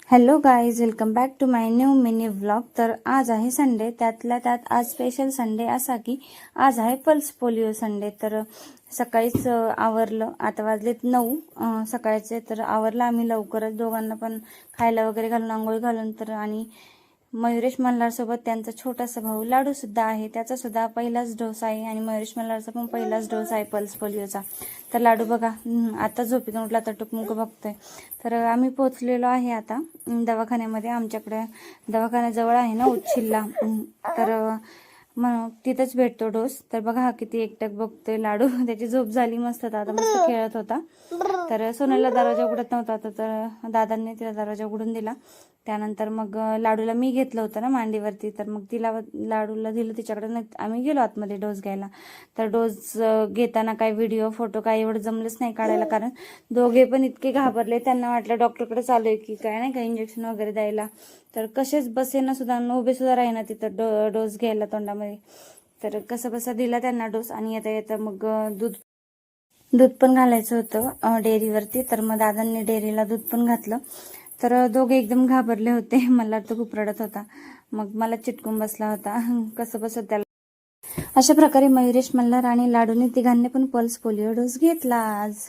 Hello guys, welcome back to my new mini vlog. तर आज आहे संडे, त्यातल्या त्यात आज स्पेशल संडे असा की आज आहे पल्स पोलिओ संडे. तर सकाळीच आवरलं, आता वाजलेत 9 सकाळचे. तर आवरलं आम्ही लवकरच, दोघांना पण खायला वगैरे घालून आंघोळ घालून. तर आणि मयुरेश मल्हार सोबत त्यांचा छोटासा भाऊ लाडू सुद्धा आहे, त्याचा सुद्धा पहिलाच डोस आहे आणि मयुरेश मल्हारचा पण पहिलाच डोस आहे पल्स पोलिओचा. तर लाडू बघा आता झोपेतून उठला तर टुकमुक बघतोय. तर आम्ही पोचलेलो आहे आता दवाखान्यामध्ये. आमच्याकडे दवाखान्याजवळ आहे ना उच्छिल्ला, तर मग तिथंच भेटतो डोस. तर बघा हा किती एकटक बघतोय लाडू. त्याची झोप झाली मस्त, आता मस्त खेळत होता. तर सोनलला दरवाजा उघडत नव्हता, तर दादांनी तिला दरवाजा उघडून दिला. त्यानंतर मग लाडूला मी घेतलं होतं ना मांडीवरती, तर मग तिला लाडूला दिलं तिच्याकडे. आम्ही गेलो आतमध्ये डोस घ्यायला. तर डोस घेताना काय व्हिडिओ फोटो काय एवढं जमलंच नाही काढायला, कारण दोघे पण इतके घाबरले. त्यांना वाटलं डॉक्टरकडे चालू आहे की काय, नाही का इंजेक्शन वगैरे द्यायला. तर कसेच बसेना सुद्धा, उभे सुद्धा राहीना तिथं डोस घ्यायला तोंडामध्ये. तर कसं बसा दिला त्यांना डोस. आणि येता येता मग दूध पण घालायचं होतं डेअरीवरती. तर मग दादांनी डेअरीला दूध पण घातलं. तर दोघे एकदम घाबरले होते. मला तर खूप रडत होता, मग मला चिटकून बसला होता. कसं बसत त्याला. अशा प्रकारे मयुरेश मल्हार आणि लाडूने तिघांनी पण पल्स पोलिओ डोस घेतला आज.